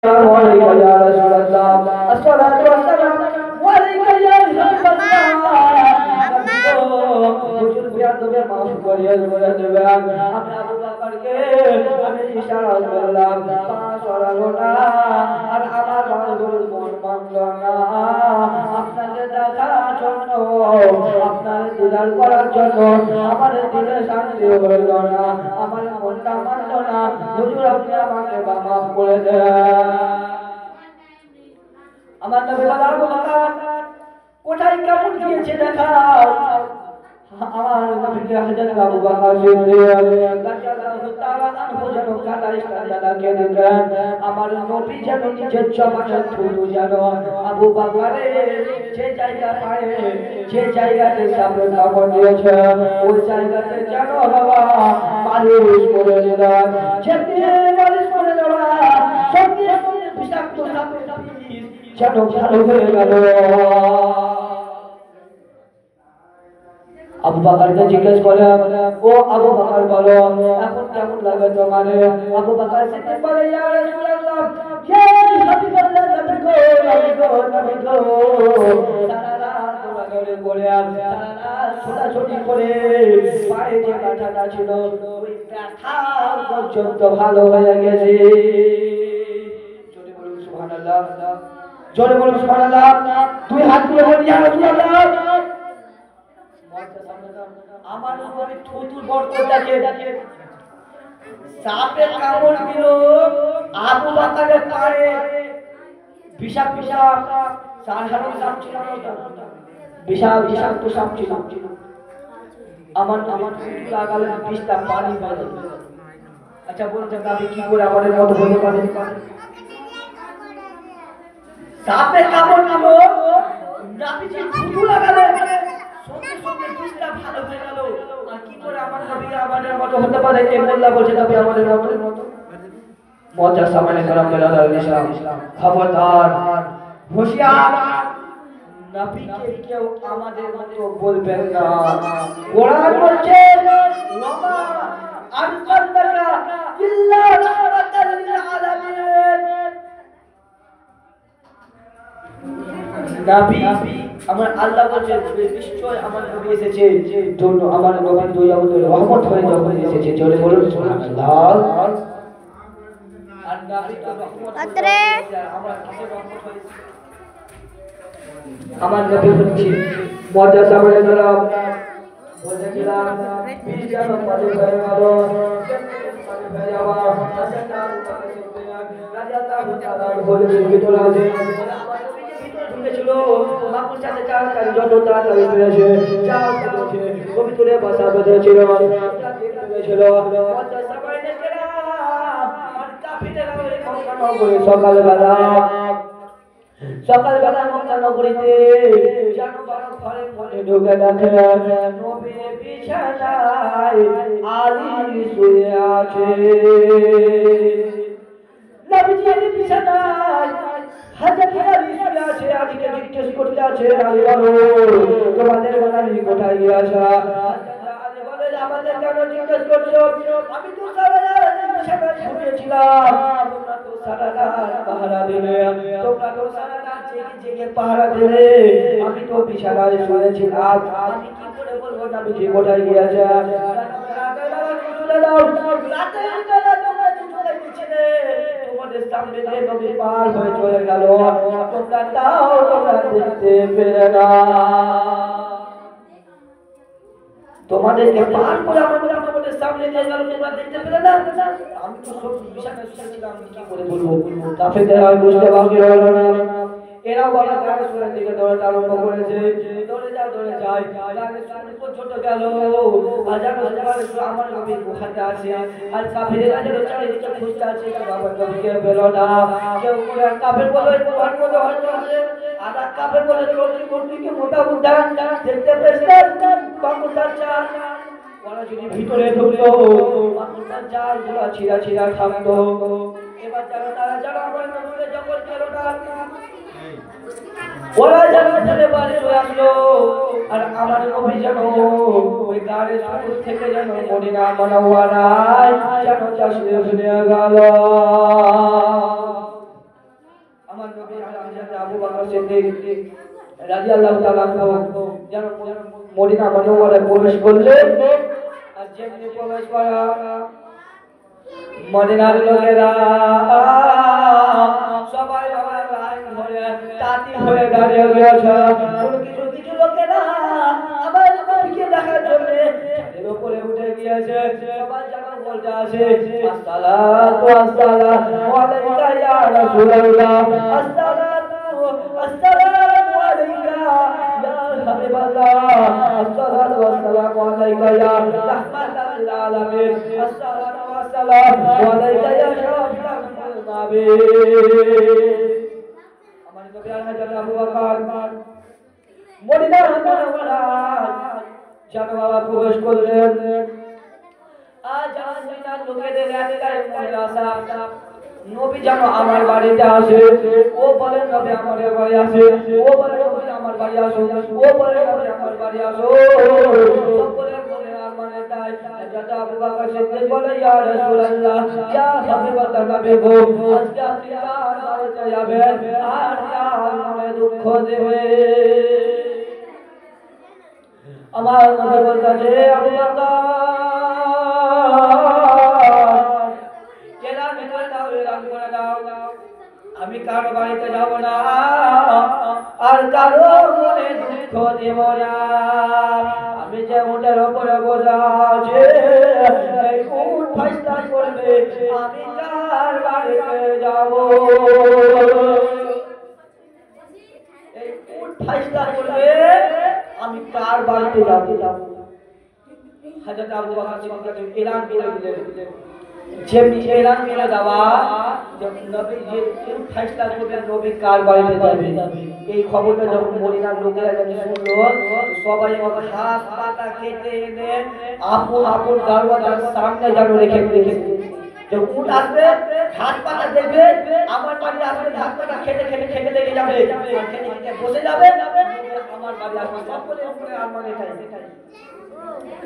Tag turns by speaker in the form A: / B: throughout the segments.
A: عليك يا رسول الله الصلاة والسلام عليك يا حبيب الله হুজুর বিয়াদবে মাফ করিয়ে দেবেন আমি আবু বকরকে আমি ইশারা করলাম পা সরালো না আর আমার হুজুর মন মানলো না আপনাকে দেখার জন্য আপনার দিদার করার জন্য আমার দিলে শান্তি হইল না আমার মনটা মানলো না হুজুর আপনি আমাকে মাফ করে দেন আমার নবী আবু বকর কোথায় কেমন গিয়েছে দেখাও আমার নবীকে হযরত আবু বকর সিদ্দিক রাদিয়াল্লাহু তাআলা আনহু যেন কাটা ইস্তাদাকে দিলেন আমার নবী যেন নিজের জবানের থুতু যেন আবু বকরের যে জায়গা পায় যে জায়গাতে সামনে কামড় দিয়েছে ওই জায়গাতে যেন বাবা মালিশ করে দিলেন যেমনি মালিশ করে দেওয়া সঙ্গে সঙ্গে বিষাক্ত সাপের বিষ যেন ভালো হয়ে গেল আবু বকরকে জিজ্ঞেস করে ও আবু বকর বলো এখন কেমন লাগে তোমার আবু বকর সিদ্দিক বলে ইয়া রাসূলুল্লাহ ইয়া হাবিবাল্লাহ নবী গো সারা রাত দৌড়াদৌড়ি করে সারা রাত ছোটাছুটি করে পায়ে যে ব্যথাটা ছিল ওই ব্যথা পর্যন্ত ভালো হয়ে গেছে জোরে বলুন সুবহানাল্লাহ জোরে বলুন সুবহানাল্লাহ দুই হাত তুলে বলি ইয়া রাসূলুল্লাহ আমার নবী থুতুর বর্তটাকে সাপে কামড় দিল আবু বকরের পায়ে বিষাক্ত সাপ সাধারণ সাপ ছিল না বিষাক্ত সাপ ছিল আমার থুতু লাগালে বিষটা পানি বের হলো আচ্ছা বলছেন আপনি কি করে আমাদের মত হতে পারে সাপে কামড় দিল নবীজি থুতু লাগালে সঙ্গে সঙ্গে বিষটা ভালো হয়ে গেল আর কি করে আমার নবী আমাদের মত হতে পারে কে মোল্লা বলছে নবী আমাদের মত মজা সামনে করম বেলাল ইসলাম খবরদার হুঁশিয়ার নবীকে কেউ আমাদের মতো বলবেন না কোরআন বলছে ওমা আরসালনাকা ইল্লা রাহমাতাল লিল আলামিন নবী আমার আল্লাহ বলছে নিশ্চয় আমার নবী এসেছে জন্য আমার নবী দুই আমাদের রহমত হয়ে যখন এসেছে জোরে বলুন সুবহানাল্লাহ আর নবী তো রহমত আমরা কিসের রহমত হয়েছে আমার নবী হচ্ছে মজা সামনে দাঁড়াও বলেছিলাম বিজানো পদে হয়ে গেল হয়ে যাওয়া রাদিয়াল্লাহু তাআলা বলেছেন ভিতরে আছে ছিল মাকুল সাথে চার কাজ যত তাড়াতাড়ি ফিরেছে চার করেছে পবিত্রে ভাষা বেঁধেছিল ছিল সকালবেলা মক্কা নগরীতে ঘরে ঘরে ঢুকে দেখে নবী বিছানায় আলী শুয়ে আছে নবীজি বিছানায় হযরত আলী শুয়ে আছে আলীকে জিজ্ঞেস করতে আছে আলী বলো তোমাদের বাড়ি কোথায় গিয়েছে আলী বলে আমাদের কেন জিজ্ঞেস করছো আমি তো সারা রাত বিছানায় শুয়েছিলাম তোমরা তো সারা রাত পাহারা দিলে তোমরা তো সারা রাত জেগে পাহারা দিলে আমি তো বিছানায় শুয়েছিলাম আমি কি করে বলবো নবীজি কোথায় গিয়েছে রাতের বেলা তোমরা চলে গেছিলে তোমাদের সামনে দিয়ে নবী পার হয়ে চলে গেল তোমরা তাও তোমরা দেখতে পেলে না তোমাদেরকে পার করে আমরা তোমাদের সামনে দিয়ে গেল তোমরা দেখতে পেলে না আমি তো সব বিছানায় শুয়েছিলাম আমি কি করে বলবো কাফেরদের হয় বুঝতে বাকি হলো না এরাও বলা গানে শুনে দিকে দৌড়াতে আরম্ভ করেছে দৌড়ে যায় গানে শুনে তো ছোট গেল আজান আমার নবী গুহাতে আছে আর কাফেরেরা যেন চারিদিকে খুঁজতে আছে আমার নবীকে পেল না কেউ কাফের বলে কোরআন মধ্যে হয়তো আছে আর কাফের বলে চলতি মূর্তিকে মোটা মুদ্রা দেখতে পেয়েছেন বাকুতার চাল ওরা যদি ভিতরে ঢুকলো বাকুতার চাল গুলো ছিঁড়া থাকতো এবার যারা আমার নবীকে যখন পেল না ওরা যেন চলে বাড়ি চলে আসলো আর আমার নবী যেন ওই গাড়ির শুরু থেকে যেন মদিনা মুনাওয়ারায় যেন তাশরীফ নিয়ে গেল আবু বকর সিদ্দিক রাদিয়াল্লাহু তাআলা যেন মদিনা মুনাওয়ারায় প্রবেশ করলেন আর যেমনি প্রবেশ করা মদিনার লোকেরা সবাই লাইন ধরে তাঁতি হয়ে দাঁড়িয়ে গেছে কিছু কিছু লোকেরা আবার নবীকে দেখার জন্য এর উপরে উঠে গিয়েছে সবাই যেন বলতে আসে আসসালাতু আসসালামু আলাইকা ইয়া রাসূলুল্লাহ আসসালামু আলাইকা ইয়া হাবিবাল্লাহ আসসালাতু আসসালামু আলাইকা ইয়া রাহমাতাল লিল আলামিন আসসালাতু আসসালামু আলাইকা ইয়া শাফিউল মুনাবির আমার নবী হযরত আবু বকর মদিনা মুনাওয়ারায় যেন বাবা প্রবেশ করলেন আজ মদিনার লোকেদের একটাই মনের আশা নবী যেন আমার বাড়িতে আসে ও বলে নবী আমাদের বাড়ি আসে ও বলে নবী আমার বাড়ি আসো ও বলে নবী আমার বাড়ি আসো সকলের মনে মানে তাই হযরত আবু বকর সিদ্দিক বলে ইয়া রাসূলুল্লাহ ইয়া হাবিবাল্লাহ নবী গো আজকে আপনি কার বাড়িতে যাবেন আর কার মনে দুঃখ দেবে আমার নবী বলতেছে আবু বকর আমি কারো বাড়িতে যাব না আর কারো মনে দুঃখ দেব না আমি যে উটের উপরে বসে আছি এই উট ফয়সালা করবে আমি কার বাড়িতে যাব এই উট ফয়সালা করবে আমি কার বাড়িতে যাব হযরত আবু বকর সিদ্দিক এলান করে দিলেন যেমনি এলান করে দেওয়া নবী যে ফয়সালা করবেন নবী কার বাড়িতে যাবে এই খবরটা যখন মদিনার লোকেরা শুনলো সবাই হাত পাতা কেটে এনে আপন আপন দরওয়াজার সামনে যেন রেখে দিয়েছে যে উট আসবে হাত পাতা দেখবে আমার বাড়ি আসবে হাত পাতা খেতে খেতে খেতে লেগে যাবে খেতে খেতে বসে যাবে আমার বাড়ি আসবে সকলের উপরে আমার এটাই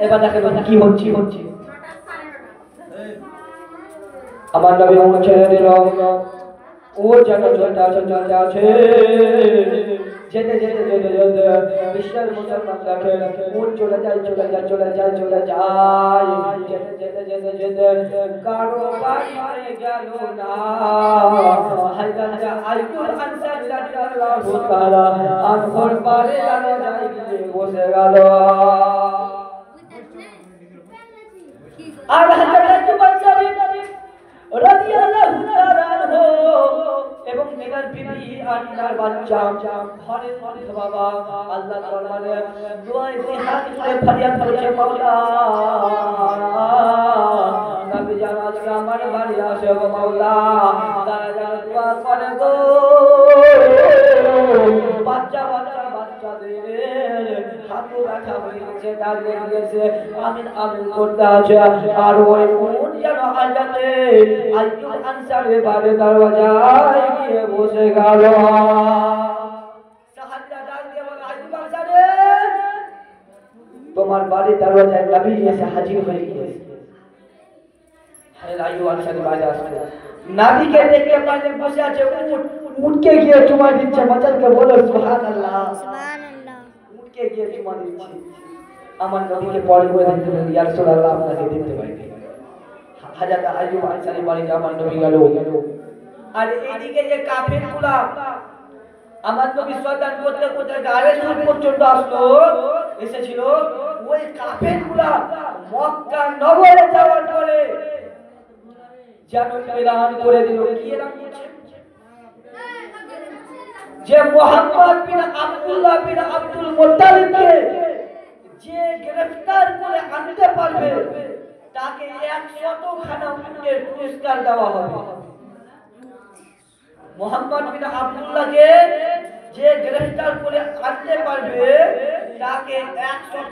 A: এবার দেখেন কি হচ্ছে আমার নবী ছেড়ে দিল ও যেন চলতে আছে যেতে যেতে যেতে যেতে বিশ্বের মুসলমান দেখে উট চলে যায় যেতে যেতে যেতে যেতে কারো বাড়ি গেল না হযরত আইয়ুব আনসারী রাদিয়াল্লাহু তাআলা আনহর পারে জানো যাই বসে গেল আর হযরত আইয়ুব আনসারী রাদিয়াল্লাহু তাআলা আনহু এবং তিনার বিবি আর তিনার বাচ্চা ঘরের মধ্যে বাবা আল্লাহর দরবারে দোয়া ইতিহাদ করে ফরিয়াদ করেছে মাওলা নবী জান আজকে আমার বাড়ি আসে গো মাওলা তারা যেন দোয়া করে গো বাচ্চাদের হাতু ব্যথা হয়ে গেছে দাঁড়িয়ে গেছে আমিন আমিন করতে আছে আর ওই উট যেন আজাতে আইয়ুব আনসারী বাড়ির দরওয়াজায় গিয়ে বসে গেল সাহাবীরা ডাক দিয়ে বলে আইয়ুব আনসারী তোমার বাড়ির দরওয়াজায় নবী এসে হাজির হয়ে গেছে আইয়ুব আনসারী বাড়ি আসছে নবীকে দেখে পাশে বসে আছে উটকে গিয়ে চুমা দিচ্ছে মাজালকে বলো সুবহানাল্লাহ সুবহানাল্লাহ উটকে গিয়ে চুমা দিচ্ছে আমার নবীকে পরে করে দিতে বলে ইয়া রাসূলুল্লাহ আপনাকে দেখতে পাই হযরত আইয়ুব আনসারী বাড়িতে আমার নবী গেল আর এইদিকে যে কাফেরগুলা আমার নবী শয়তান করতে করতে গায়ের সুর পর্যন্ত আসলো এসেছিল ওই কাফেরগুলা মক্কা নগরে যাওয়ার পরে যেন এলান করে দিল কি এলান করছে যে মুহাম্মদ বিন আব্দুল্লাহ বিন আব্দুল মুত্তালিবকে যে গ্রেফতার করে আনতে পারবে তাকে 100 খানা উটের পুরস্কার দেওয়া হবে মুহাম্মদ বিন আব্দুল্লাহকে যে গ্রেফতার করে আনতে পারবে তাকে 100